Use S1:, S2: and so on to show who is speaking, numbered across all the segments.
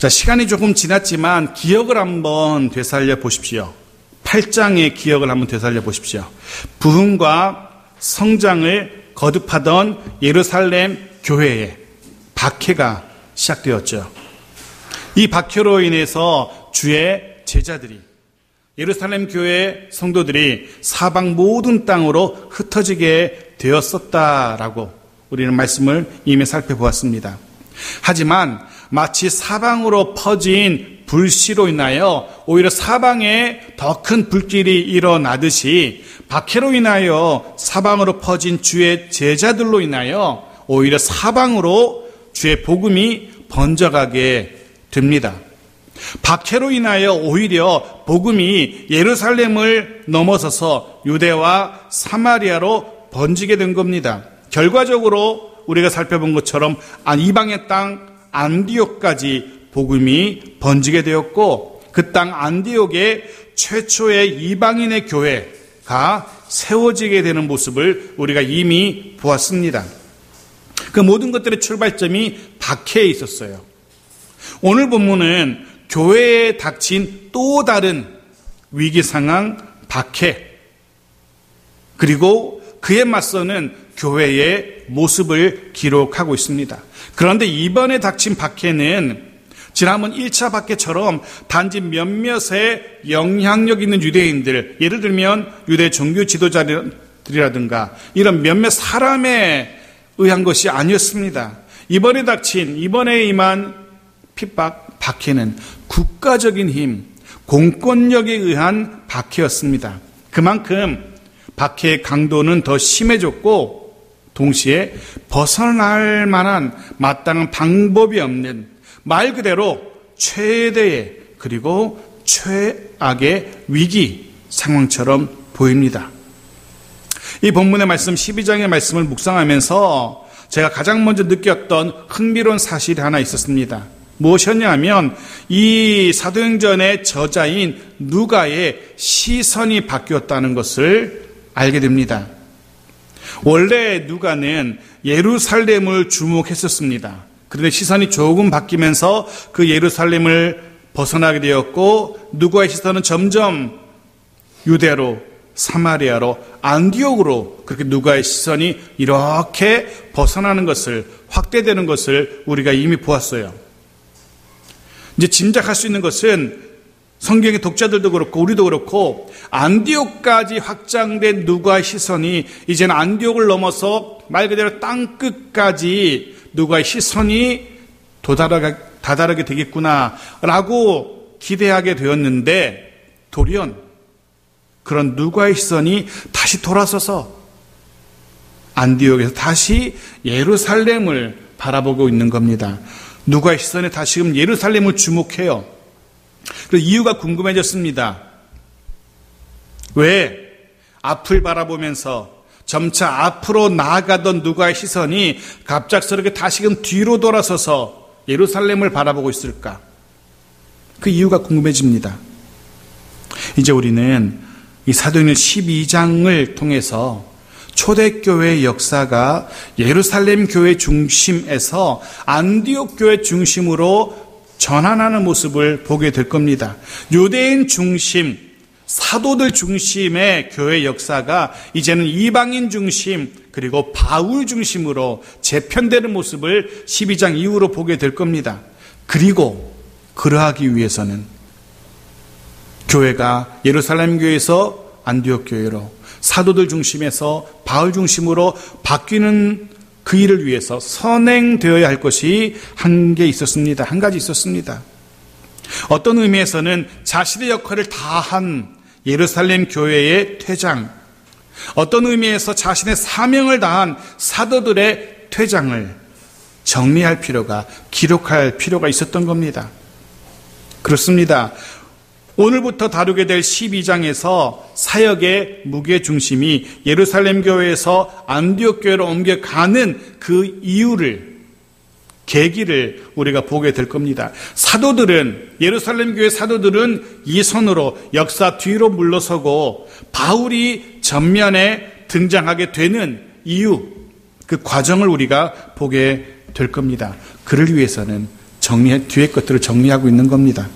S1: 자, 시간이 조금 지났지만 기억을 한번 되살려 보십시오. 8장의 기억을 한번 되살려 보십시오. 부흥과 성장을 거듭하던 예루살렘 교회에 박해가 시작되었죠. 이 박해로 인해서 주의 제자들이, 예루살렘 교회 성도들이 사방 모든 땅으로 흩어지게 되었었다라고 우리는 말씀을 이미 살펴보았습니다. 하지만 마치 사방으로 퍼진 불씨로 인하여 오히려 사방에 더 큰 불길이 일어나듯이 박해로 인하여 사방으로 퍼진 주의 제자들로 인하여 오히려 사방으로 주의 복음이 번져가게 됩니다. 박해로 인하여 오히려 복음이 예루살렘을 넘어서서 유대와 사마리아로 번지게 된 겁니다. 결과적으로 우리가 살펴본 것처럼 이방의 땅 안디옥까지 복음이 번지게 되었고, 그 땅 안디옥에 최초의 이방인의 교회가 세워지게 되는 모습을 우리가 이미 보았습니다. 그 모든 것들의 출발점이 박해에 있었어요. 오늘 본문은 교회에 닥친 또 다른 위기 상황, 박해, 그리고 그에 맞서는 교회의 모습을 기록하고 있습니다. 그런데 이번에 닥친 박해는 지난번 1차 박해처럼 단지 몇몇의 영향력 있는 유대인들, 예를 들면 유대 종교 지도자들이라든가 이런 몇몇 사람에 의한 것이 아니었습니다. 이번에 임한 핍박, 박해는 국가적인 힘, 공권력에 의한 박해였습니다. 그만큼 박해의 강도는 더 심해졌고, 동시에 벗어날 만한 마땅한 방법이 없는, 말 그대로 최대의 그리고 최악의 위기 상황처럼 보입니다. 이 본문의 말씀 12장의 말씀을 묵상하면서 제가 가장 먼저 느꼈던 흥미로운 사실이 하나 있었습니다. 무엇이었냐 하면 이 사도행전의 저자인 누가의 시선이 바뀌었다는 것을 알게 됩니다. 원래 누가는 예루살렘을 주목했었습니다. 그런데 시선이 조금 바뀌면서 그 예루살렘을 벗어나게 되었고, 누가의 시선은 점점 유대로, 사마리아로, 안디옥으로 그렇게 누가의 시선이 이렇게 벗어나는 것을, 확대되는 것을 우리가 이미 보았어요. 이제 짐작할 수 있는 것은 성경의 독자들도 그렇고 우리도 그렇고 안디옥까지 확장된 누가의 시선이 이제는 안디옥을 넘어서 말 그대로 땅끝까지 누가의 시선이 다다르게 되겠구나라고 기대하게 되었는데, 돌연 그런 누가의 시선이 다시 돌아서서 안디옥에서 다시 예루살렘을 바라보고 있는 겁니다. 누가의 시선이 다시금 예루살렘을 주목해요. 그 이유가 궁금해졌습니다. 왜 앞을 바라보면서 점차 앞으로 나아가던 누가의 시선이 갑작스럽게 다시금 뒤로 돌아서서 예루살렘을 바라보고 있을까? 그 이유가 궁금해집니다. 이제 우리는 이 사도행전 12장을 통해서 초대교회의 역사가 예루살렘 교회 중심에서 안디옥 교회 중심으로 전환하는 모습을 보게 될 겁니다. 유대인 중심, 사도들 중심의 교회 역사가 이제는 이방인 중심, 그리고 바울 중심으로 재편되는 모습을 12장 이후로 보게 될 겁니다. 그리고 그러하기 위해서는 교회가 예루살렘 교회에서 안디옥 교회로, 사도들 중심에서 바울 중심으로 바뀌는 그 일을 위해서 선행되어야 할 것이 한 가지 있었습니다. 어떤 의미에서는 자신의 역할을 다한 예루살렘 교회의 퇴장, 어떤 의미에서 자신의 사명을 다한 사도들의 퇴장을 정리할 필요가, 기록할 필요가 있었던 겁니다. 그렇습니다. 오늘부터 다루게 될 12장에서 사역의 무게중심이 예루살렘 교회에서 안디옥 교회로 옮겨가는 그 이유를, 계기를 우리가 보게 될 겁니다. 사도들은, 예루살렘 교회 사도들은 이 선으로 역사 뒤로 물러서고 바울이 전면에 등장하게 되는 이유, 그 과정을 우리가 보게 될 겁니다. 그를 위해서는 뒤에 것들을 정리하고 있는 겁니다.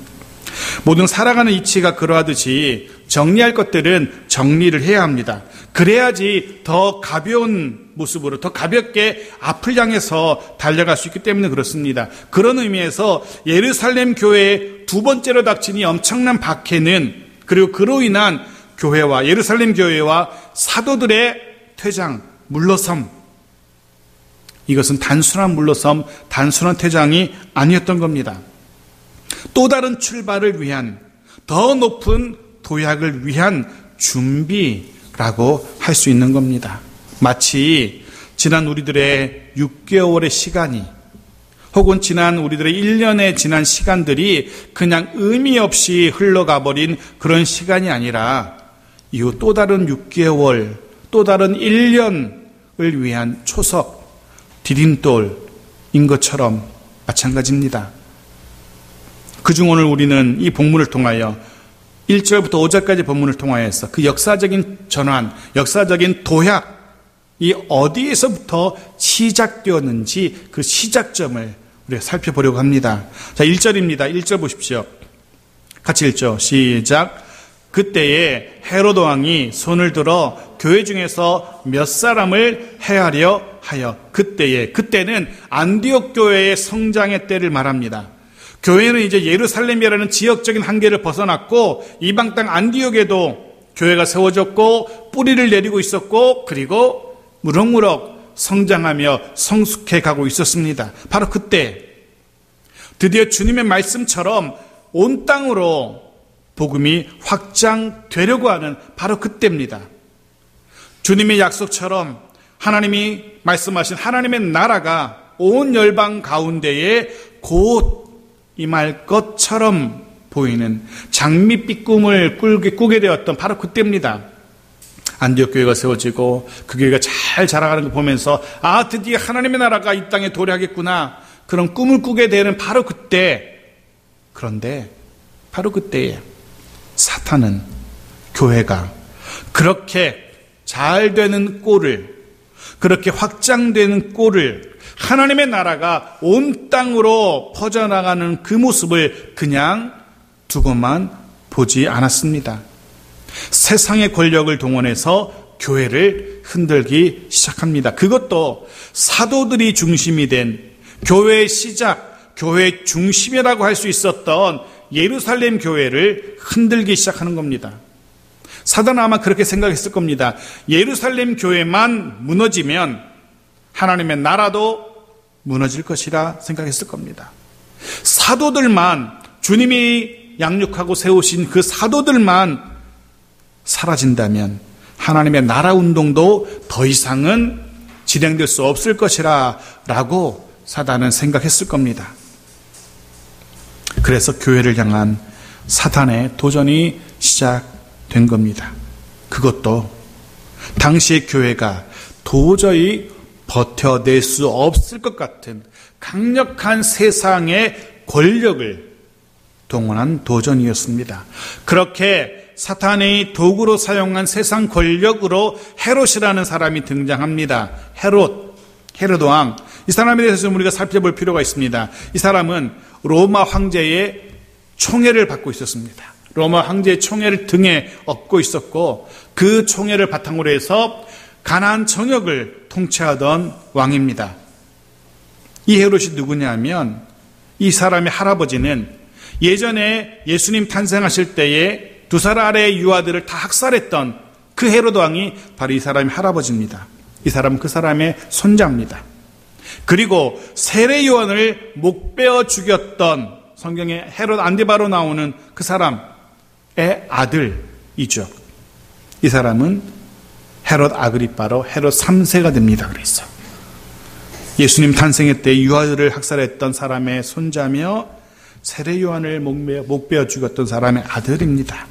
S1: 모든 살아가는 이치가 그러하듯이 정리할 것들은 정리를 해야 합니다. 그래야지 더 가벼운 모습으로 더 가볍게 앞을 향해서 달려갈 수 있기 때문에 그렇습니다. 그런 의미에서 예루살렘 교회의 두 번째로 닥친 이 엄청난 박해는, 그리고 그로 인한 교회와 예루살렘 교회와 사도들의 퇴장, 물러섬, 이것은 단순한 물러섬, 단순한 퇴장이 아니었던 겁니다. 또 다른 출발을 위한, 더 높은 도약을 위한 준비라고 할 수 있는 겁니다. 마치 지난 우리들의 6개월의 시간이, 혹은 지난 우리들의 1년의 지난 시간들이 그냥 의미 없이 흘러가 버린 그런 시간이 아니라 이후 또 다른 6개월, 또 다른 1년을 위한 초석, 디딤돌인 것처럼 마찬가지입니다. 그중 오늘 우리는 이 본문을 통하여 1절부터 5절까지 본문을 통하여서 그 역사적인 전환, 역사적인 도약이 어디에서부터 시작되었는지 그 시작점을 우리가 살펴보려고 합니다. 자, 1절입니다. 1절 보십시오. 같이 읽죠. 시작. 그때에 헤로드 왕이 손을 들어 교회 중에서 몇 사람을 해하려 하여. 그때는 안디옥 교회의 성장의 때를 말합니다. 교회는 이제 예루살렘이라는 지역적인 한계를 벗어났고 이방 땅 안디옥에도 교회가 세워졌고 뿌리를 내리고 있었고, 그리고 무럭무럭 성장하며 성숙해 가고 있었습니다. 바로 그때 드디어 주님의 말씀처럼 온 땅으로 복음이 확장되려고 하는 바로 그때입니다. 주님의 약속처럼 하나님이 말씀하신 하나님의 나라가 온 열방 가운데에 곧 임할 것처럼 보이는 장밋빛 꿈을 꾸게 되었던 바로 그때입니다. 안디옥 교회가 세워지고 그 교회가 잘 자라가는 걸 보면서 드디어 하나님의 나라가 이 땅에 도래하겠구나, 그런 꿈을 꾸게 되는 바로 그때. 그런데 바로 그때에 사탄은 교회가 그렇게 잘 되는 꼴을, 그렇게 확장되는 꼴을, 하나님의 나라가 온 땅으로 퍼져나가는 그 모습을 그냥 두고만 보지 않았습니다. 세상의 권력을 동원해서 교회를 흔들기 시작합니다. 그것도 사도들이 중심이 된 교회의 시작, 교회의 중심이라고 할 수 있었던 예루살렘 교회를 흔들기 시작하는 겁니다. 사단은 아마 그렇게 생각했을 겁니다. 예루살렘 교회만 무너지면 하나님의 나라도 무너질 것이라 생각했을 겁니다. 사도들만, 주님이 양육하고 세우신 그 사도들만 사라진다면 하나님의 나라 운동도 더 이상은 진행될 수 없을 것이라 라고 사단은 생각했을 겁니다. 그래서 교회를 향한 사탄의 도전이 시작된 겁니다. 그것도 당시의 교회가 도저히 버텨낼 수 없을 것 같은 강력한 세상의 권력을 동원한 도전이었습니다. 그렇게 사탄의 도구로 사용한 세상 권력으로 헤롯이라는 사람이 등장합니다. 헤롯 왕. 이 사람에 대해서 좀 우리가 살펴볼 필요가 있습니다. 이 사람은 로마 황제의 총애를 받고 있었습니다. 로마 황제의 총애를 등에 업고 있었고, 그 총애를 바탕으로 해서 가나안 전역을 통치하던 왕입니다. 이 헤롯이 누구냐면, 이 사람의 할아버지는 예전에 예수님 탄생하실 때에 2살 아래의 유아들을 다 학살했던 그 헤롯 왕이 바로 이 사람의 할아버지입니다. 이 사람은 그 사람의 손자입니다. 그리고 세례 요한을 목베어 죽였던, 성경에 헤롯 안디바로 나오는 그 사람의 아들이죠. 이 사람은 헤롯 아그리빠로 헤롯 3세가 됩니다. 그래서 예수님 탄생의 때 유아들을 학살했던 사람의 손자며 세례 요한을 목베어 죽였던 사람의 아들입니다.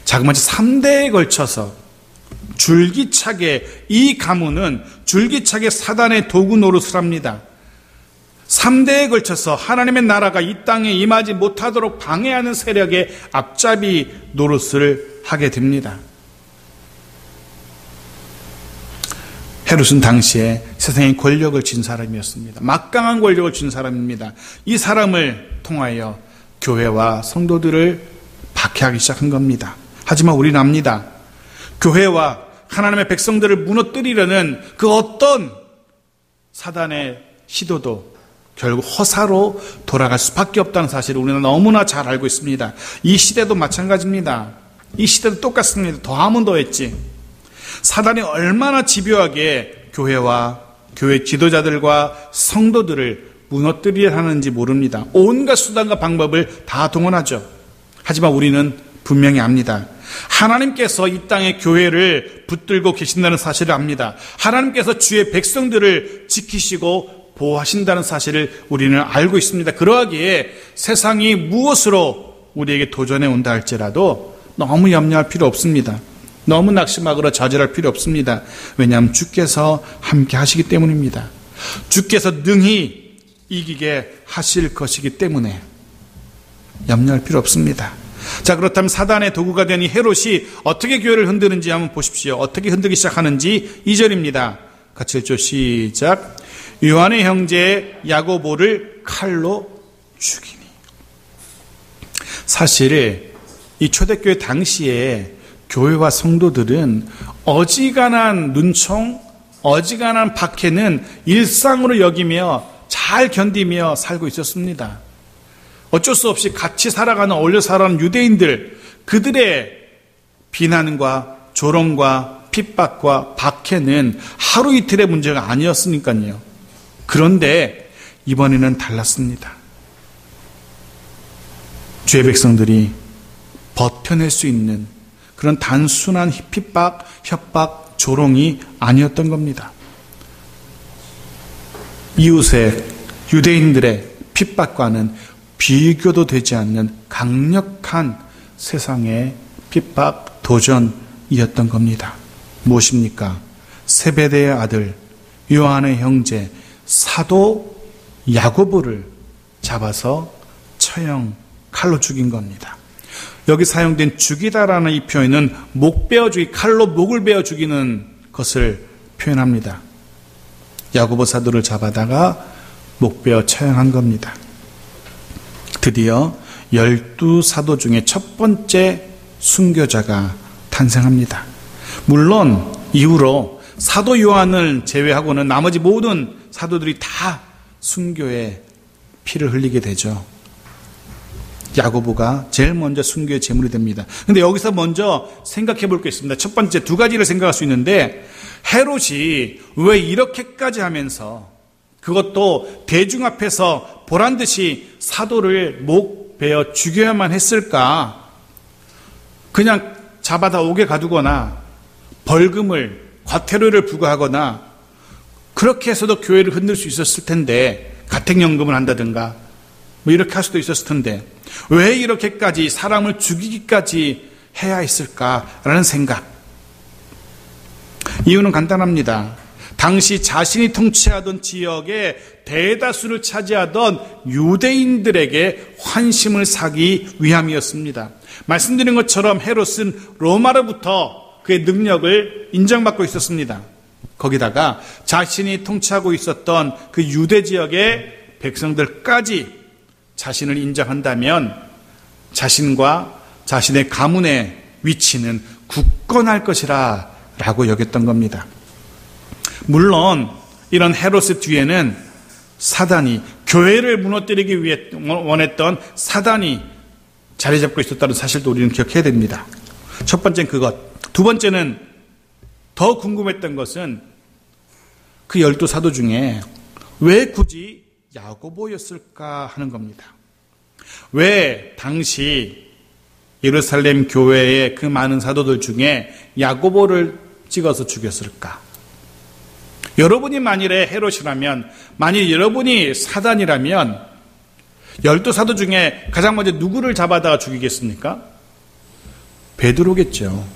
S1: 자그마치 3대에 걸쳐서 줄기차게, 이 가문은 줄기차게 사단의 도구 노릇을 합니다. 3대에 걸쳐서 하나님의 나라가 이 땅에 임하지 못하도록 방해하는 세력의 앞잡이 노릇을 하게 됩니다. 헤롯은 당시에 세상에 권력을 쥔 사람이었습니다. 막강한 권력을 쥔 사람입니다. 이 사람을 통하여 교회와 성도들을 박해하기 시작한 겁니다. 하지만 우리는 압니다. 교회와 하나님의 백성들을 무너뜨리려는 그 어떤 사단의 시도도 결국 허사로 돌아갈 수밖에 없다는 사실을 우리는 너무나 잘 알고 있습니다. 이 시대도 마찬가지입니다. 이 시대도 똑같습니다. 더하면 더했지. 사단이 얼마나 집요하게 교회와 교회 지도자들과 성도들을 무너뜨리려 하는지 모릅니다. 온갖 수단과 방법을 다 동원하죠. 하지만 우리는 분명히 압니다. 하나님께서 이 땅의 교회를 붙들고 계신다는 사실을 압니다. 하나님께서 주의 백성들을 지키시고 보호하신다는 사실을 우리는 알고 있습니다. 그러하기에 세상이 무엇으로 우리에게 도전해 온다 할지라도 너무 염려할 필요 없습니다. 너무 낙심하거나 좌절할 필요 없습니다. 왜냐하면 주께서 함께 하시기 때문입니다. 주께서 능히 이기게 하실 것이기 때문에 염려할 필요 없습니다. 자, 그렇다면 사단의 도구가 된 이 헤롯이 어떻게 교회를 흔드는지 한번 보십시오. 어떻게 흔들기 시작하는지 2절입니다. 같이 읽죠. 시작. 요한의 형제 야고보를 칼로 죽이니. 사실 이 초대교회 당시에 교회와 성도들은 어지간한 눈총, 어지간한 박해는 일상으로 여기며 잘 견디며 살고 있었습니다. 어쩔 수 없이 같이 살아가는, 어울려 살아가는 유대인들, 그들의 비난과 조롱과 핍박과 박해는 하루 이틀의 문제가 아니었으니까요. 그런데 이번에는 달랐습니다. 주의 백성들이 버텨낼 수 있는 그런 단순한 핍박, 협박, 조롱이 아니었던 겁니다. 이웃의 유대인들의 핍박과는 비교도 되지 않는 강력한 세상의 핍박, 도전이었던 겁니다. 무엇입니까? 세베대의 아들, 요한의 형제, 사도 야고보를 잡아서 처형, 칼로 죽인 겁니다. 여기 사용된 죽이다라는 이 표현은 목 베어 죽이, 칼로 목을 베어 죽이는 것을 표현합니다. 야고보 사도를 잡아다가 목 베어 처형한 겁니다. 드디어 12사도 중에 첫 번째 순교자가 탄생합니다. 물론 이후로 사도 요한을 제외하고는 나머지 모든 사도들이 다 순교의 피를 흘리게 되죠. 야고보가 제일 먼저 순교의 제물이 됩니다. 그런데 여기서 먼저 생각해 볼 게 있습니다. 첫 번째 두 가지를 생각할 수 있는데, 헤롯이 왜 이렇게까지 하면서, 그것도 대중 앞에서 보란듯이 사도를 목 베어 죽여야만 했을까? 그냥 잡아다 옥에 가두거나 벌금을, 과태료를 부과하거나 그렇게 해서도 교회를 흔들 수 있었을 텐데, 가택연금을 한다든가 뭐 이렇게 할 수도 있었을 텐데 왜 이렇게까지 사람을 죽이기까지 해야 했을까라는 생각. 이유는 간단합니다. 당시 자신이 통치하던 지역의 대다수를 차지하던 유대인들에게 환심을 사기 위함이었습니다. 말씀드린 것처럼 헤롯은 로마로부터 그의 능력을 인정받고 있었습니다. 거기다가 자신이 통치하고 있었던 그 유대 지역의 백성들까지 자신을 인정한다면 자신과 자신의 가문의 위치는 굳건할 것이라 라고 여겼던 겁니다. 물론 이런 헤롯의 뒤에는 사단이, 교회를 무너뜨리기 위해 원했던 사단이 자리 잡고 있었다는 사실도 우리는 기억해야 됩니다. 첫 번째는 그것. 두 번째는 더 궁금했던 것은 그 12사도 중에 왜 굳이 야고보였을까 하는 겁니다. 왜 당시 예루살렘 교회의 그 많은 사도들 중에 야고보를 찍어서 죽였을까? 여러분이 만일에 헤롯이라면, 만일 여러분이 사단이라면 12사도 중에 가장 먼저 누구를 잡아다가 죽이겠습니까? 베드로겠죠.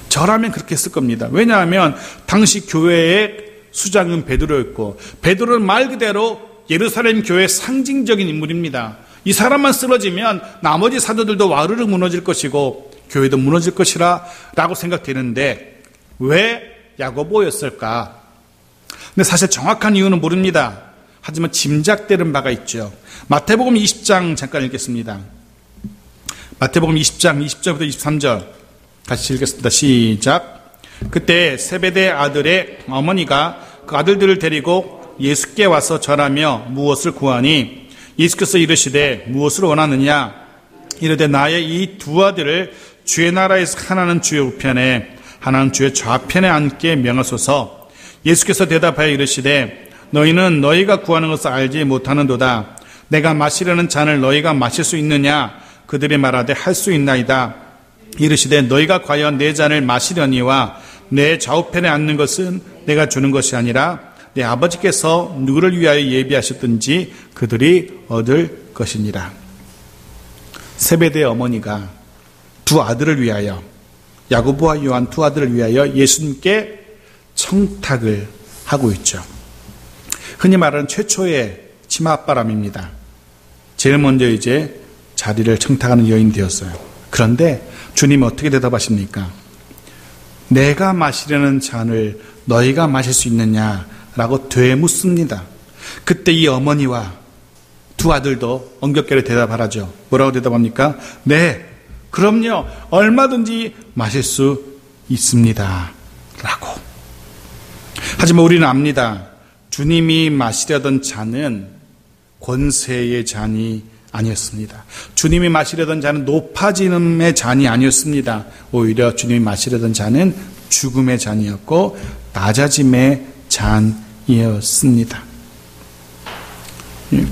S1: 저라면 그렇게 했을 겁니다. 왜냐하면 당시 교회의 수장은 베드로였고, 베드로는 말 그대로 예루살렘 교회의 상징적인 인물입니다. 이 사람만 쓰러지면 나머지 사도들도 와르르 무너질 것이고 교회도 무너질 것이라 라고 생각되는데, 왜 야고보였을까? 근데 사실 정확한 이유는 모릅니다. 하지만 짐작되는 바가 있죠. 마태복음 20장 잠깐 읽겠습니다. 마태복음 20장 20절부터 23절 같이 읽겠습니다. 시작. 그때 세베대 아들의 어머니가 그 아들들을 데리고 예수께 와서 절하며 무엇을 구하니 예수께서 이르시되 무엇을 원하느냐 이르되 나의 이 두 아들을 주의 나라에서 하나는 주의 우편에 하나는 주의 좌편에 앉게 명하소서. 예수께서 대답하여 이르시되 너희는 너희가 구하는 것을 알지 못하는도다. 내가 마시려는 잔을 너희가 마실 수 있느냐? 그들이 말하되 할 수 있나이다. 이르시되 너희가 과연 내 잔을 마시려니와 내 좌우편에 앉는 것은 내가 주는 것이 아니라 내 아버지께서 누구를 위하여 예비하셨든지 그들이 얻을 것이니라. 세베대의 어머니가 두 아들을 위하여, 야고보와 요한 두 아들을 위하여 예수님께 청탁을 하고 있죠. 흔히 말하는 최초의 치맛바람입니다. 제일 먼저 이제 자리를 청탁하는 여인이 되었어요. 그런데 주님이 어떻게 대답하십니까? 내가 마시려는 잔을 너희가 마실 수 있느냐라고 되묻습니다. 그때 이 어머니와 두 아들도 엉겹결에 대답하라죠. 뭐라고 대답합니까? 네, 그럼요. 얼마든지 마실 수 있습니다. 라고. 하지만 우리는 압니다. 주님이 마시려던 잔은 권세의 잔이 아니었습니다. 주님이 마시려던 잔은 높아짐의 잔이 아니었습니다. 오히려 주님이 마시려던 잔은 죽음의 잔이었고 낮아짐의 잔이었습니다.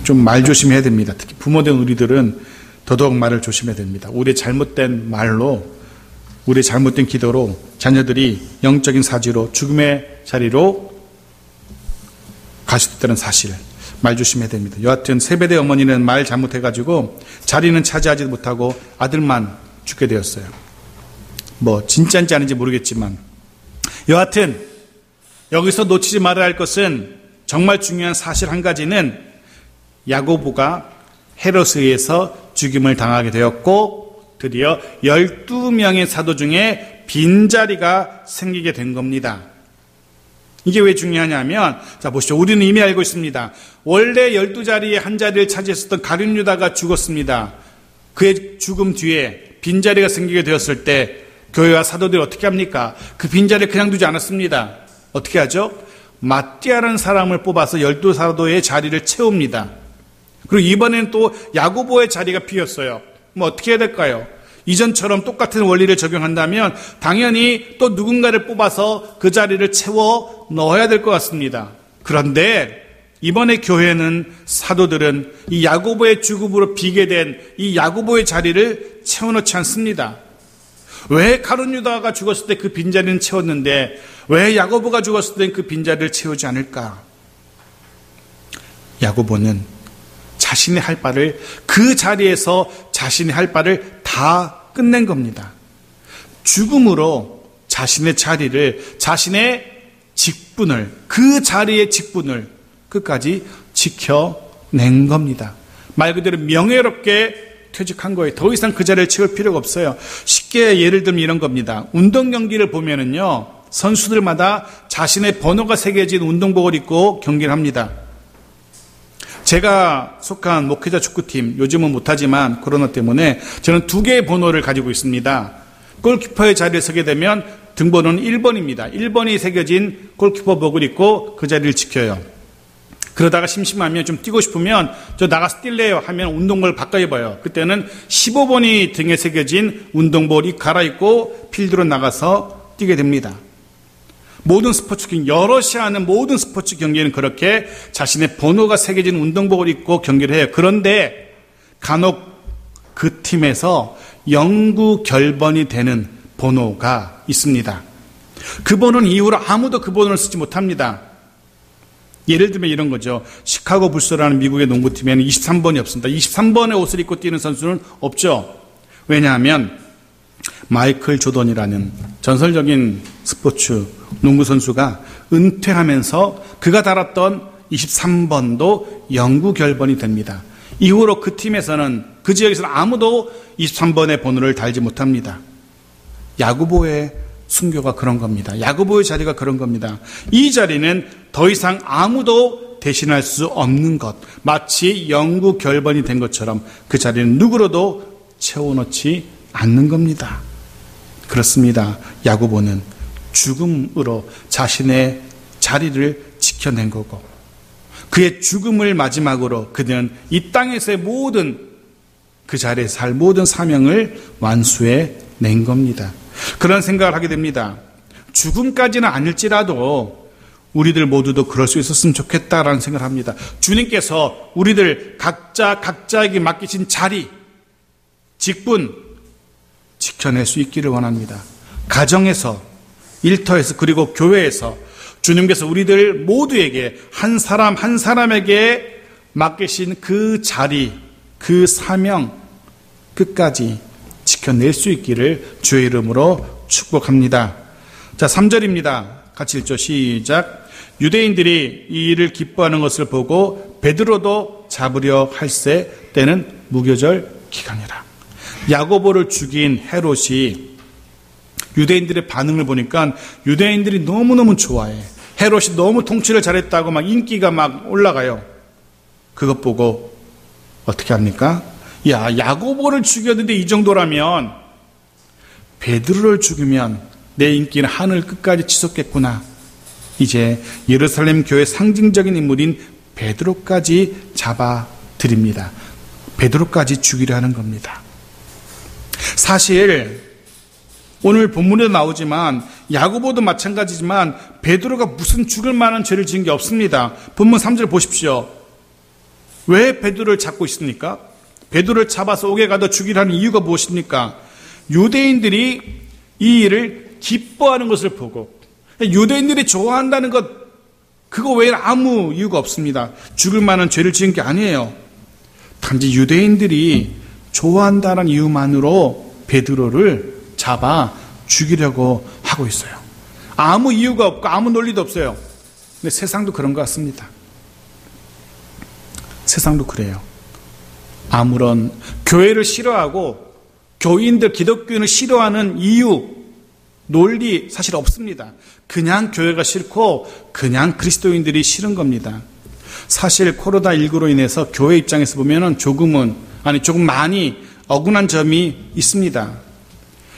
S1: 좀 말 조심해야 됩니다. 특히 부모된 우리들은 더더욱 말을 조심해야 됩니다. 우리의 잘못된 말로, 우리의 잘못된 기도로 자녀들이 영적인 사지로 죽음의 자리로 갈 수도 있다는 사실, 말 조심해야 됩니다. 여하튼 세베대 어머니는 말 잘못해가지고 자리는 차지하지 못하고 아들만 죽게 되었어요. 뭐 진짜인지 아닌지 모르겠지만 여하튼 여기서 놓치지 말아야 할 것은 정말 중요한 사실 한 가지는 야고보가 헤롯에 의해서 죽임을 당하게 되었고 드디어 12명의 사도 중에 빈자리가 생기게 된 겁니다. 이게 왜 중요하냐면, 자 보시죠. 우리는 이미 알고 있습니다. 원래 12자리에 한 자리를 차지했었던 가룟 유다가 죽었습니다. 그의 죽음 뒤에 빈자리가 생기게 되었을 때 교회와 사도들이 어떻게 합니까? 그 빈자리를 그냥 두지 않았습니다. 어떻게 하죠? 마띠아라는 사람을 뽑아서 12사도의 자리를 채웁니다. 그리고 이번에는 또 야고보의 자리가 비었어요. 뭐 어떻게 해야 될까요? 이전처럼 똑같은 원리를 적용한다면 당연히 또 누군가를 뽑아서 그 자리를 채워 넣어야 될 것 같습니다. 그런데 이번에 교회는, 사도들은 이 야고보의 죽음으로 비게 된 이 야고보의 자리를 채워넣지 않습니다. 왜 가룟 유다가 죽었을 때 그 빈자리는 채웠는데 왜 야고보가 죽었을 때 그 빈자리를 채우지 않을까? 야고보는 자신의 할 바를, 그 자리에서 자신의 할 바를 다 끝낸 겁니다. 죽음으로 자신의 자리를, 자신의 직분을, 그 자리의 직분을 끝까지 지켜낸 겁니다. 말 그대로 명예롭게 퇴직한 거예요. 더 이상 그 자리를 채울 필요가 없어요. 쉽게 예를 들면 이런 겁니다. 운동 경기를 보면은요, 선수들마다 자신의 번호가 새겨진 운동복을 입고 경기를 합니다. 제가 속한 목회자 축구팀, 요즘은 못하지만 코로나 때문에 저는 2개의 번호를 가지고 있습니다. 골키퍼의 자리에 서게 되면 등번호는 1번입니다. 1번이 새겨진 골키퍼복을 입고 그 자리를 지켜요. 그러다가 심심하면 좀 뛰고 싶으면 저 나가서 뛸래요 하면 운동복을 바꿔 입어요. 그때는 15번이 등에 새겨진 운동복을 갈아입고 필드로 나가서 뛰게 됩니다. 모든 스포츠 경기, 여럿이 하는 모든 스포츠 경기는 그렇게 자신의 번호가 새겨진 운동복을 입고 경기를 해요. 그런데 간혹 그 팀에서 영구 결번이 되는 번호가 있습니다. 그 번호는 이후로 아무도 그 번호를 쓰지 못합니다. 예를 들면 이런 거죠. 시카고 불스라는 미국의 농구팀에는 23번이 없습니다. 23번의 옷을 입고 뛰는 선수는 없죠. 왜냐하면 마이클 조던이라는 전설적인 스포츠 농구 선수가 은퇴하면서 그가 달았던 23번도 영구 결번이 됩니다. 이후로 그 팀에서는, 그 지역에서는 아무도 23번의 번호를 달지 못합니다. 야고보의 순교가 그런 겁니다. 야고보의 자리가 그런 겁니다. 이 자리는 더 이상 아무도 대신할 수 없는 것, 마치 영구 결번이 된 것처럼 그 자리는 누구로도 채워넣지 않는 겁니다. 그렇습니다. 야고보는 죽음으로 자신의 자리를 지켜낸 거고, 그의 죽음을 마지막으로 그는 이 땅에서의 모든 그 자리에서 살 모든 사명을 완수해 낸 겁니다. 그런 생각을 하게 됩니다. 죽음까지는 아닐지라도 우리들 모두도 그럴 수 있었으면 좋겠다라는 생각을 합니다. 주님께서 우리들 각자에게 맡기신 자리, 직분 지켜낼 수 있기를 원합니다. 가정에서, 일터에서, 그리고 교회에서 주님께서 우리들 모두에게 한 사람 한 사람에게 맡기신 그 자리, 그 사명 끝까지 지켜낼 수 있기를 주의 이름으로 축복합니다. 자, 3절입니다. 같이 읽죠. 시작. 유대인들이 이 일을 기뻐하는 것을 보고 베드로도 잡으려 할세 때는 무교절 기간이라. 야고보를 죽인 헤롯이 유대인들의 반응을 보니까 유대인들이 너무너무 좋아해. 헤롯이 너무 통치를 잘했다고 막 인기가 막 올라가요. 그것 보고 어떻게 합니까? 야, 야고보를 죽였는데 이 정도라면 베드로를 죽이면 내 인기는 하늘 끝까지 치솟겠구나. 이제 예루살렘 교회 상징적인 인물인 베드로까지 잡아들입니다. 베드로까지 죽이려 하는 겁니다. 사실 오늘 본문에도 나오지만 야고보도 마찬가지지만 베드로가 무슨 죽을 만한 죄를 지은 게 없습니다. 본문 3절 보십시오. 왜 베드로를 잡고 있습니까? 베드로를 잡아서 옥에 가둬 죽이라는 이유가 무엇입니까? 유대인들이 이 일을 기뻐하는 것을 보고, 유대인들이 좋아한다는 것, 그거 외에는 아무 이유가 없습니다. 죽을 만한 죄를 지은 게 아니에요. 단지 유대인들이 좋아한다는 이유만으로 베드로를 잡아 죽이려고 하고 있어요. 아무 이유가 없고 아무 논리도 없어요. 근데 세상도 그런 것 같습니다. 세상도 그래요. 아무런 교회를 싫어하고 교인들, 기독교인을 싫어하는 이유, 논리 사실 없습니다. 그냥 교회가 싫고 그냥 그리스도인들이 싫은 겁니다. 사실 코로나19로 인해서 교회 입장에서 보면 조금 많이 억울한 점이 있습니다.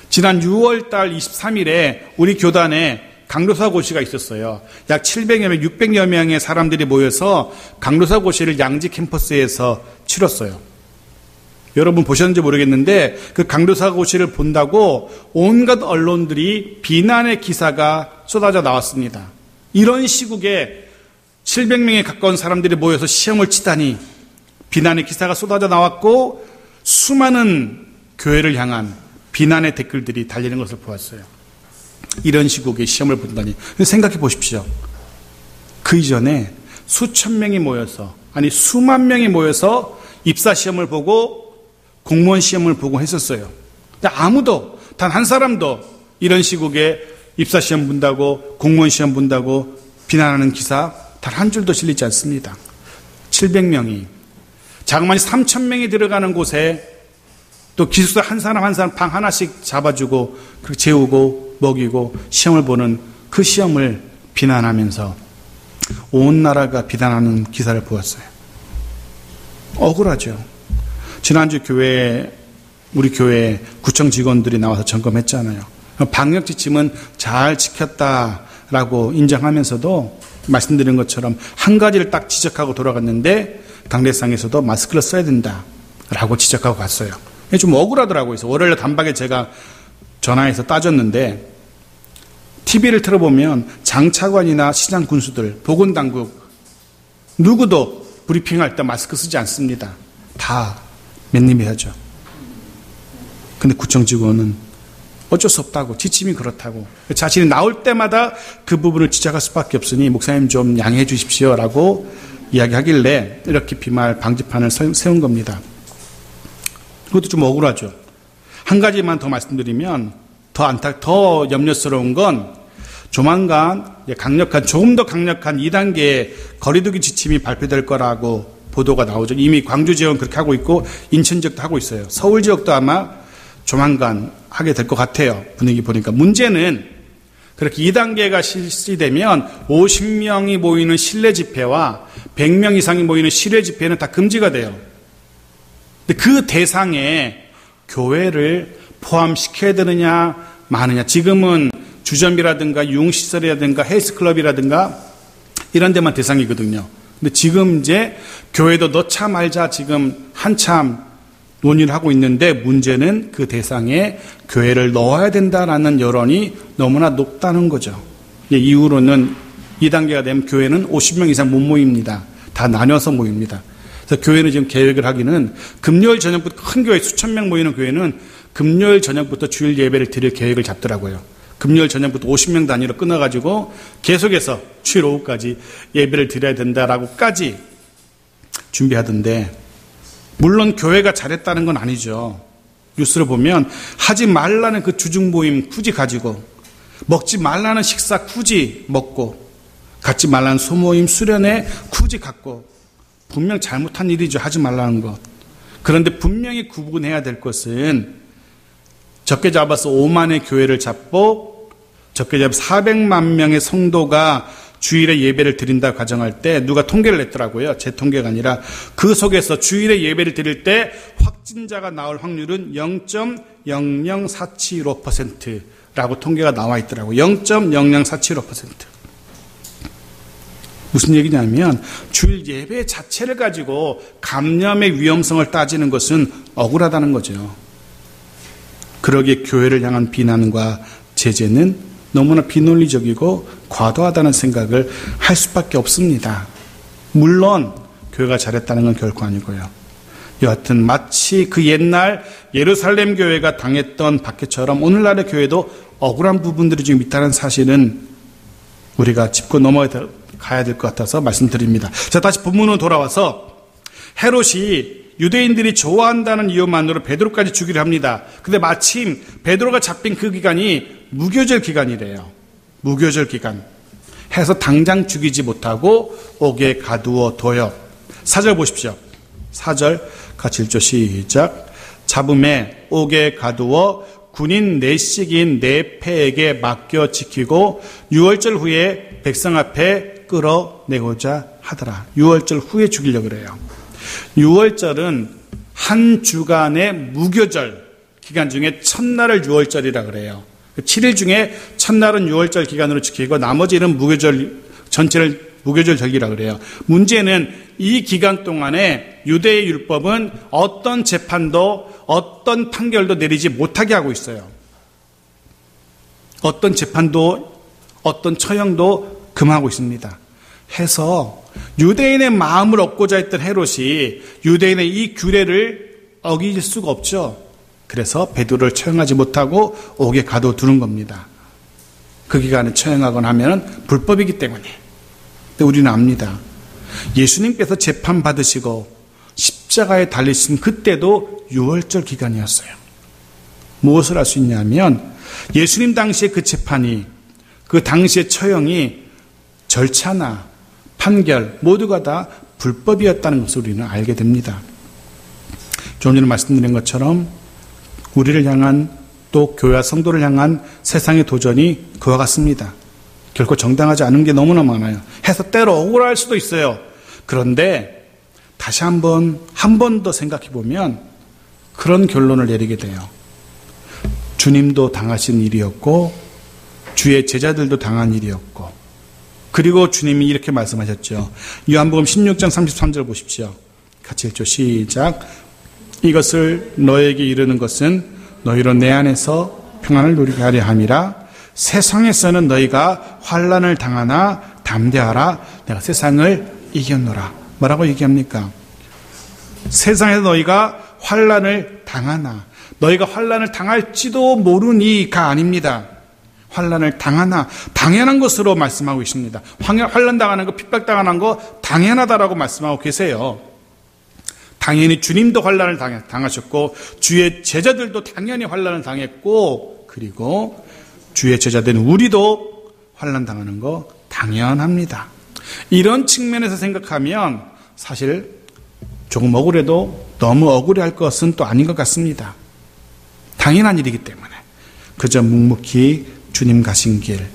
S1: 지난 6월달 23일에 우리 교단에 강도사 고시가 있었어요. 약 700여 명, 600여 명의 사람들이 모여서 강도사 고시를 양지 캠퍼스에서 치렀어요. 여러분 보셨는지 모르겠는데 그 강도사 고시를 본다고 온갖 언론들이 비난의 기사가 쏟아져 나왔습니다. 이런 시국에 700명에 가까운 사람들이 모여서 시험을 치다니 비난의 기사가 쏟아져 나왔고 수많은 교회를 향한 비난의 댓글들이 달리는 것을 보았어요. 이런 시국에 시험을 본다니. 생각해 보십시오. 그 이전에 수천 명이 모여서, 수만 명이 모여서 입사 시험을 보고 공무원 시험을 보고 했었어요. 근데 아무도, 단 한 사람도 이런 시국에 입사 시험 본다고, 공무원 시험 본다고 비난하는 기사 단 한 줄도 실리지 않습니다. 700명이, 자그마치 3,000명이 들어가는 곳에 또 기숙사 한 사람 한 사람 방 하나씩 잡아주고 그렇게 재우고 먹이고 시험을 보는 그 시험을 비난하면서 온 나라가 비난하는 기사를 보았어요. 억울하죠. 지난주 우리 교회 구청 직원들이 나와서 점검했잖아요. 방역 지침은 잘 지켰다라고 인정하면서도 말씀드린 것처럼 한 가지를 딱 지적하고 돌아갔는데 강대상에서도 마스크를 써야 된다라고 지적하고 갔어요. 좀 억울하더라고요. 그래서 월요일 단박에 제가 전화해서 따졌는데 TV를 틀어보면 장차관이나 시장 군수들, 보건당국 누구도 브리핑할 때 마스크 쓰지 않습니다. 다 맨님이 하죠. 근데 구청 직원은 어쩔 수 없다고, 지침이 그렇다고 자신이 나올 때마다 그 부분을 지적할 수밖에 없으니 목사님 좀 양해해 주십시오라고 이야기하길래 이렇게 비말 방지판을 세운 겁니다. 그것도 좀 억울하죠. 한 가지만 더 말씀드리면 더 염려스러운 건 조만간 조금 더 강력한 2단계의 거리두기 지침이 발표될 거라고 보도가 나오죠. 이미 광주 지역은 그렇게 하고 있고 인천 지역도 하고 있어요. 서울 지역도 아마 조만간 하게 될 것 같아요. 분위기 보니까. 문제는 그렇게 2단계가 실시되면 50명이 모이는 실내 집회와 100명 이상이 모이는 실외 집회는 다 금지가 돼요. 근데 그 대상에 교회를 포함시켜야 되느냐 마느냐. 지금은 주점이라든가 유흥시설이라든가 헬스클럽이라든가 이런 데만 대상이거든요. 근데 지금 이제 교회도 넣자 말자 지금 한참 논의를 하고 있는데, 문제는 그 대상에 교회를 넣어야 된다라는 여론이 너무나 높다는 거죠. 이후로는 2단계가 되면 교회는 50명 이상 못 모입니다. 다 나눠서 모입니다. 그래서 교회는 지금 계획을 하기는 금요일 저녁부터, 큰 교회 수천 명 모이는 교회는 금요일 저녁부터 주일 예배를 드릴 계획을 잡더라고요. 금요일 저녁부터 50명 단위로 끊어가지고 계속해서 주일 오후까지 예배를 드려야 된다라고까지 준비하던데, 물론 교회가 잘했다는 건 아니죠. 뉴스를 보면 하지 말라는 그 주중 모임 굳이 가지고, 먹지 말라는 식사 굳이 먹고, 갖지 말라는 소모임 수련회 굳이 갖고, 분명 잘못한 일이죠. 하지 말라는 것. 그런데 분명히 구분해야 될 것은, 적게 잡아서 5만의 교회를 잡고 적게 잡아서 400만 명의 성도가 주일에 예배를 드린다 가정할 때 누가 통계를 냈더라고요. 제 통계가 아니라 그 속에서 주일에 예배를 드릴 때 확진자가 나올 확률은 0.00475%라고 통계가 나와 있더라고요. 0.00475%. 무슨 얘기냐면 주일 예배 자체를 가지고 감염의 위험성을 따지는 것은 억울하다는 거죠. 그러기에 교회를 향한 비난과 제재는 너무나 비논리적이고 과도하다는 생각을 할 수밖에 없습니다. 물론 교회가 잘했다는 건 결코 아니고요. 여하튼 마치 그 옛날 예루살렘 교회가 당했던 박해처럼 오늘날의 교회도 억울한 부분들이 좀 있다는 사실은 우리가 짚고 넘어가야 될 것 같아서 말씀드립니다. 자, 다시 본문으로 돌아와서 헤롯이 유대인들이 좋아한다는 이유만으로 베드로까지 죽이려 합니다. 근데 마침 베드로가 잡힌 그 기간이 무교절 기간이래요. 무교절 기간. 해서 당장 죽이지 못하고 옥에 가두어 둬요. 4절 보십시오. 4절 같이 읽죠. 시작. 잡음에 옥에 가두어 군인 내식인 내패에게 맡겨 지키고 6월절 후에 백성 앞에 끌어내고자 하더라. 6월절 후에 죽이려고 그래요. 6월절은 한 주간의 무교절 기간 중에 첫날을 6월절이라 그래요. 7일 중에 첫날은 6월절 기간으로 지키고 나머지는 무교절, 전체를 무교절 절기라 그래요. 문제는 이 기간 동안에 유대의 율법은 어떤 재판도 어떤 판결도 내리지 못하게 하고 있어요. 어떤 재판도 어떤 처형도 금하고 있습니다. 해서 유대인의 마음을 얻고자 했던 헤롯이 유대인의 이 규례를 어길 수가 없죠. 그래서 베드로를 처형하지 못하고 옥에 가둬두는 겁니다. 그 기간에 처형하거나 하면 불법이기 때문에. 근데 우리는 압니다. 예수님께서 재판받으시고 십자가에 달리신 그때도 6월절 기간이었어요. 무엇을 할 수 있냐면 예수님 당시의 그 재판이, 그 당시의 처형이 절차나 판결 모두가 다 불법이었다는 것을 우리는 알게 됩니다. 좀 전에 말씀드린 것처럼 우리를 향한, 또 교회와 성도를 향한 세상의 도전이 그와 같습니다. 결코 정당하지 않은 게 너무나 많아요. 해서 때로 억울할 수도 있어요. 그런데 다시 한 번 더 생각해 보면 그런 결론을 내리게 돼요. 주님도 당하신 일이었고 주의 제자들도 당한 일이었고, 그리고 주님이 이렇게 말씀하셨죠. 요한복음 16장 33절 보십시오. 같이 읽죠. 시작. 이것을 너에게 이르는 것은 너희로 내 안에서 평안을 누리게 하려 함이라. 세상에서는 너희가 환난을 당하나 담대하라. 내가 세상을 이겼노라. 뭐라고 얘기합니까? 세상에서 너희가 환난을 당하나, 너희가 환난을 당할지도 모르니가 아닙니다. 환난을 당하나, 당연한 것으로 말씀하고 있습니다. 환난 당하는 거, 핍박 당하는 거 당연하다라고 말씀하고 계세요. 당연히 주님도 환난을 당하셨고 주의 제자들도 당연히 환난을 당했고, 그리고 주의 제자된 우리도 환난 당하는 거 당연합니다. 이런 측면에서 생각하면 사실 조금 억울해도 너무 억울해할 것은 또 아닌 것 같습니다. 당연한 일이기 때문에 그저 묵묵히 주님 가신 길,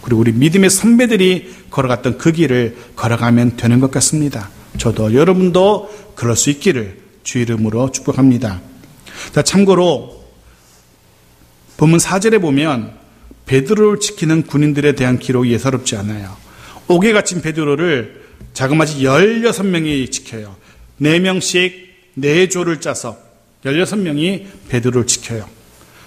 S1: 그리고 우리 믿음의 선배들이 걸어갔던 그 길을 걸어가면 되는 것 같습니다. 저도 여러분도 그럴 수 있기를 주 이름으로 축복합니다. 자, 참고로 본문 4절에 보면 베드로를 지키는 군인들에 대한 기록이 예사롭지 않아요. 옥에 갇힌 베드로를 자그마치 16명이 지켜요. 4명씩 4조를 짜서 16명이 베드로를 지켜요.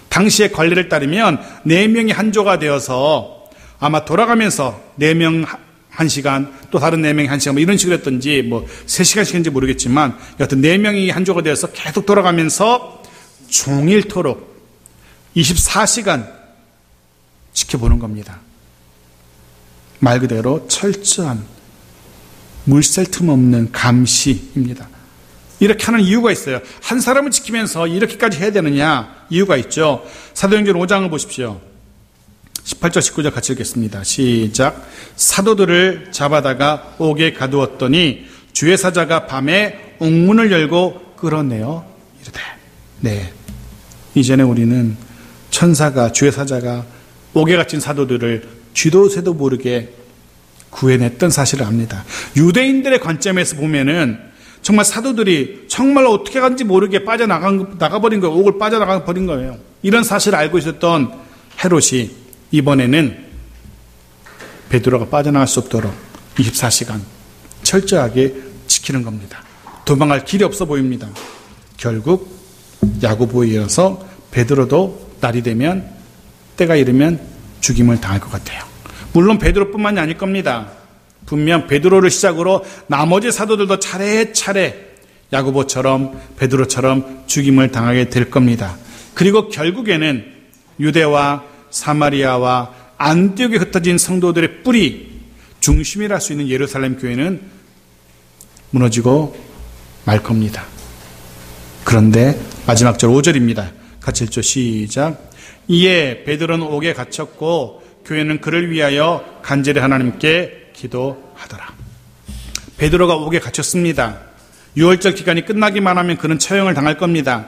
S1: 당시의 관례를 따르면 4명이 한 조가 되어서 아마 돌아가면서 4명 1시간, 또 다른 4명이 1시간, 뭐 이런 식으로 했던지, 뭐 3시간씩 했는지 모르겠지만, 여하튼 4명이 한 조가 되어서 계속 돌아가면서 종일토록 24시간 지켜보는 겁니다. 말 그대로 철저한 물샐 틈 없는 감시입니다. 이렇게 하는 이유가 있어요. 한 사람을 지키면서 이렇게까지 해야 되느냐? 이유가 있죠. 사도행전 5장을 보십시오. 18절 19절 같이 읽겠습니다. 시작. 사도들을 잡아다가 옥에 가두었더니 주의 사자가 밤에 옥문을 열고 끌어내어 이르되. 네, 이전에 우리는 천사가, 주의 사자가 옥에 갇힌 사도들을 쥐도 새도 모르게 구해냈던 사실을 압니다. 유대인들의 관점에서 보면은 정말 사도들이 정말 어떻게 간지 모르게 나가버린 거예요. 옥을 빠져나가버린 거예요. 이런 사실을 알고 있었던 헤롯이 이번에는 베드로가 빠져나갈 수 없도록 24시간 철저하게 지키는 겁니다. 도망갈 길이 없어 보입니다. 결국 야고보에 이어서 베드로도 날이 되면, 때가 이르면 죽임을 당할 것 같아요. 물론 베드로뿐만이 아닐 겁니다. 분명 베드로를 시작으로 나머지 사도들도 차례차례 야고보처럼 베드로처럼 죽임을 당하게 될 겁니다. 그리고 결국에는 유대와 사마리아와 안디옥에 흩어진 성도들의 뿌리, 중심이라 할 수 있는 예루살렘 교회는 무너지고 말 겁니다. 그런데 마지막 절 5절입니다. 같이 읽죠. 시작. 이에 베드로는 옥에 갇혔고 교회는 그를 위하여 간절히 하나님께 기도하더라. 베드로가 옥에 갇혔습니다. 6월절 기간이 끝나기만 하면 그는 처형을 당할 겁니다.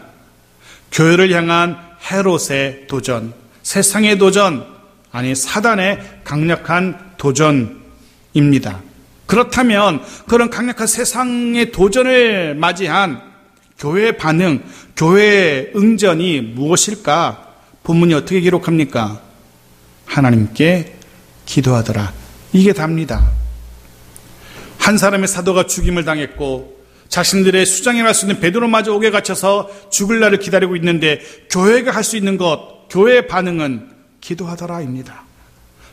S1: 교회를 향한 헤롯의 도전, 세상의 도전, 아니 사단의 강력한 도전입니다. 그렇다면 그런 강력한 세상의 도전을 맞이한 교회의 반응, 교회의 응전이 무엇일까? 본문이 어떻게 기록합니까? 하나님께 기도하더라. 이게 답니다. 한 사람의 사도가 죽임을 당했고 자신들의 수장이라 할 수 있는 베드로마저 옥에 갇혀서 죽을 날을 기다리고 있는데 교회가 할 수 있는 것, 교회의 반응은 기도하더라입니다.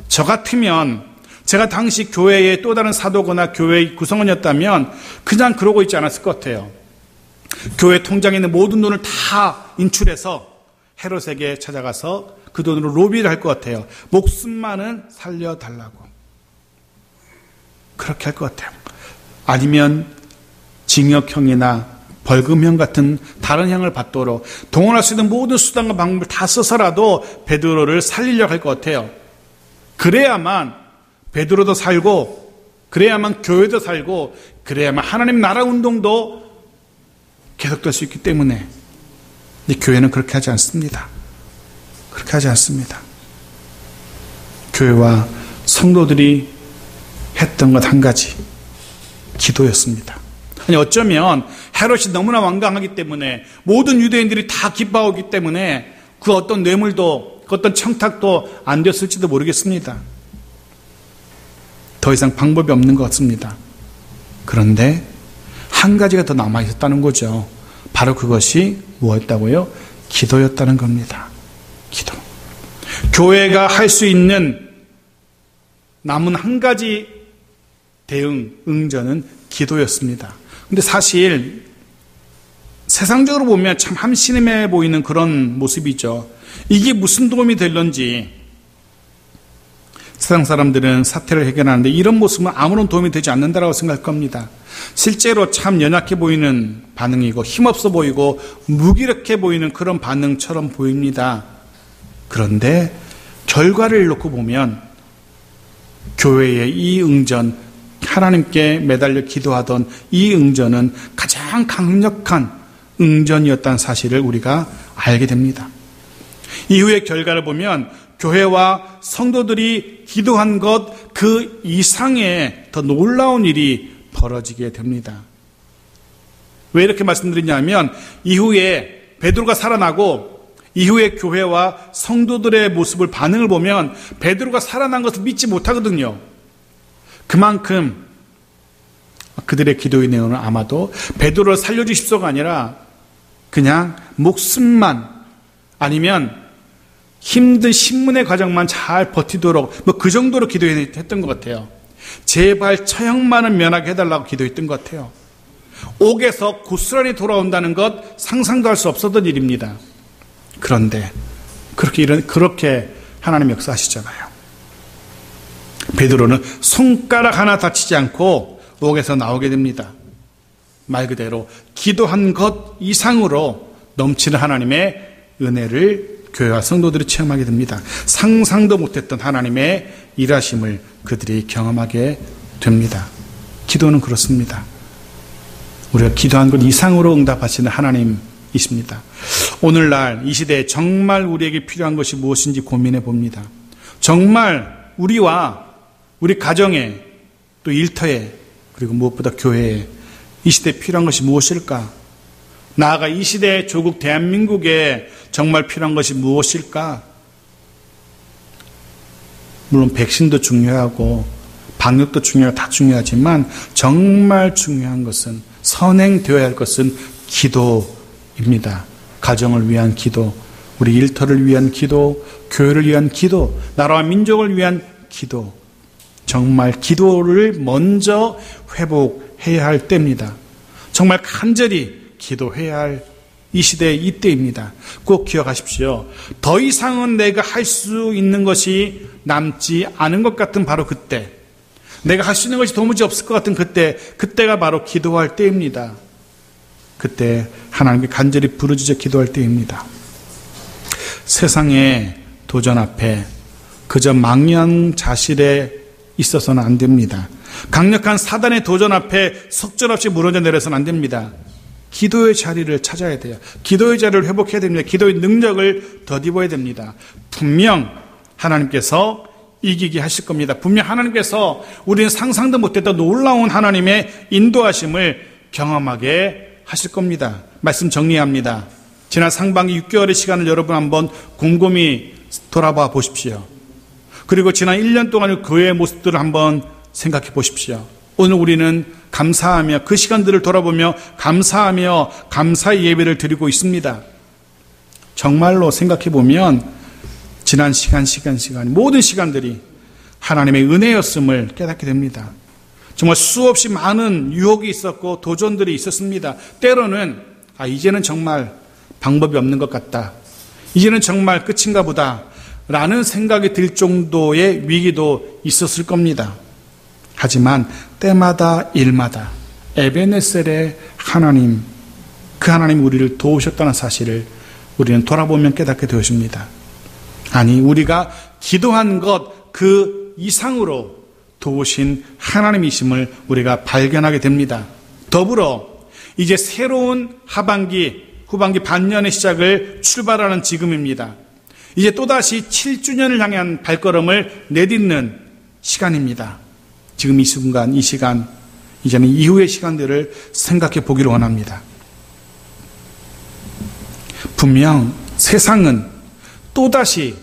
S1: 저 같으면 제가 당시 교회의 또 다른 사도거나 교회의 구성원이었다면 그냥 그러고 있지 않았을 것 같아요. 교회 통장에 있는 모든 돈을 다 인출해서 헤롯에게 찾아가서 그 돈으로 로비를 할 것 같아요. 목숨만은 살려달라고. 그렇게 할 것 같아요. 아니면 징역형이나 벌금형 같은 다른 형을 받도록 동원할 수 있는 모든 수단과 방법을 다 써서라도 베드로를 살리려고 할 것 같아요. 그래야만 베드로도 살고, 그래야만 교회도 살고, 그래야만 하나님 나라 운동도 계속될 수 있기 때문에. 근데 교회는 그렇게 하지 않습니다. 그렇게 하지 않습니다. 교회와 성도들이 했던 것 한 가지, 기도였습니다. 아니 어쩌면 헤롯이 너무나 완강하기 때문에 모든 유대인들이 다 기뻐하기 때문에 그 어떤 뇌물도, 그 어떤 청탁도 안 됐을지도 모르겠습니다. 더 이상 방법이 없는 것 같습니다. 그런데 한 가지가 더 남아있었다는 거죠. 바로 그것이 무엇이었다고요? 기도였다는 겁니다. 기도. 교회가 할 수 있는 남은 한 가지 대응, 응전은 기도였습니다. 근데 사실 세상적으로 보면 참 함신해 보이는 그런 모습이죠. 이게 무슨 도움이 될런지 세상 사람들은 사태를 해결하는데 이런 모습은 아무런 도움이 되지 않는다고 생각할 겁니다. 실제로 참 연약해 보이는 반응이고 힘없어 보이고 무기력해 보이는 그런 반응처럼 보입니다. 그런데 결과를 놓고 보면 교회의 이 응전, 하나님께 매달려 기도하던 이 응전은 가장 강력한 응전이었다는 사실을 우리가 알게 됩니다. 이후의 결과를 보면 교회와 성도들이 기도한 것 그 이상의 더 놀라운 일이 벌어지게 됩니다. 왜 이렇게 말씀드리냐면 이후에 베드로가 살아나고 이후에 교회와 성도들의 모습을 반응을 보면 베드로가 살아난 것을 믿지 못하거든요. 그만큼 그들의 기도의 내용은 아마도 베드로를 살려주십소가 아니라 그냥 목숨만 아니면 힘든 신문의 과정만 잘 버티도록 그 정도로 기도했던 것 같아요. 제발 처형만은 면하게 해달라고 기도했던 것 같아요. 옥에서 고스란히 돌아온다는 것 상상도 할 수 없었던 일입니다. 그런데 그렇게 하나님 역사하시잖아요. 베드로는 손가락 하나 다치지 않고 옥에서 나오게 됩니다. 말 그대로 기도한 것 이상으로 넘치는 하나님의 은혜를 교회와 성도들이 체험하게 됩니다. 상상도 못했던 하나님의 일하심을 그들이 경험하게 됩니다. 기도는 그렇습니다. 우리가 기도한 것 이상으로 응답하시는 하나님이십니다. 오늘날 이 시대에 정말 우리에게 필요한 것이 무엇인지 고민해 봅니다. 정말 우리와 우리 가정에 또 일터에 그리고 무엇보다 교회에 이 시대에 필요한 것이 무엇일까? 나아가 이 시대의 조국 대한민국에 정말 필요한 것이 무엇일까? 물론 백신도 중요하고 방역도 중요하고 다 중요하지만 정말 중요한 것은 선행되어야 할 것은 기도입니다. 가정을 위한 기도, 우리 일터를 위한 기도, 교회를 위한 기도, 나라와 민족을 위한 기도. 정말 기도를 먼저 회복해야 할 때입니다. 정말 간절히 기도해야 할 이 시대 이때입니다. 꼭 기억하십시오. 더 이상은 내가 할 수 있는 것이 남지 않은 것 같은 바로 그때, 내가 할 수 있는 것이 도무지 없을 것 같은 그때가 바로 기도할 때입니다. 그때 하나님께 간절히 부르짖어 기도할 때입니다. 세상의 도전 앞에 그저 망연자실에 있어서는 안 됩니다. 강력한 사단의 도전 앞에 속절없이 무너져 내려서는 안 됩니다. 기도의 자리를 찾아야 돼요. 기도의 자리를 회복해야 됩니다. 기도의 능력을 덧입어야 됩니다. 분명 하나님께서 이기게 하실 겁니다. 분명 하나님께서 우리는 상상도 못했던 놀라운 하나님의 인도하심을 경험하게 하실 겁니다. 말씀 정리합니다. 지난 상반기 6개월의 시간을 여러분 한번 곰곰이 돌아봐 보십시오. 그리고 지난 1년 동안의 교회의 모습들을 한번 생각해 보십시오. 오늘 우리는 감사하며 그 시간들을 돌아보며 감사하며 감사의 예배를 드리고 있습니다. 정말로 생각해 보면 지난 시간 모든 시간들이 하나님의 은혜였음을 깨닫게 됩니다. 정말 수없이 많은 유혹이 있었고 도전들이 있었습니다. 때로는 이제는 정말 방법이 없는 것 같다. 이제는 정말 끝인가 보다 라는 생각이 들 정도의 위기도 있었을 겁니다. 하지만 때마다 일마다 에베네셀의 하나님, 그 하나님 우리를 도우셨다는 사실을 우리는 돌아보면 깨닫게 되었습니다. 아니, 우리가 기도한 것 그 이상으로 도우신 하나님이심을 우리가 발견하게 됩니다. 더불어 이제 새로운 후반기 반년의 시작을 출발하는 지금입니다. 이제 또다시 7주년을 향한 발걸음을 내딛는 시간입니다. 지금 이 순간, 이 시간, 이제는 이후의 시간들을 생각해 보기를 원합니다. 분명 세상은 또다시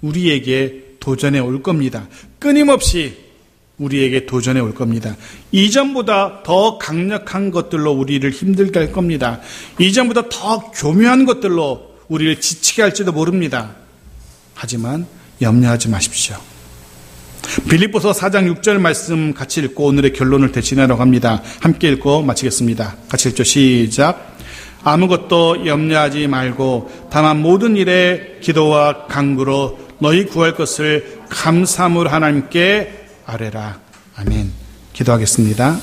S1: 우리에게 도전해 올 겁니다. 끊임없이 우리에게 도전해 올 겁니다. 이전보다 더 강력한 것들로 우리를 힘들게 할 겁니다. 이전보다 더 교묘한 것들로 우리를 지치게 할지도 모릅니다. 하지만 염려하지 마십시오. 빌립보서 4장 6절 말씀 같이 읽고 오늘의 결론을 대신하려고 합니다. 함께 읽고 마치겠습니다. 같이 읽죠. 시작. 아무것도 염려하지 말고 다만 모든 일에 기도와 간구로 너희 구할 것을 감사함으로 하나님께 아뢰라. 아멘. 기도하겠습니다.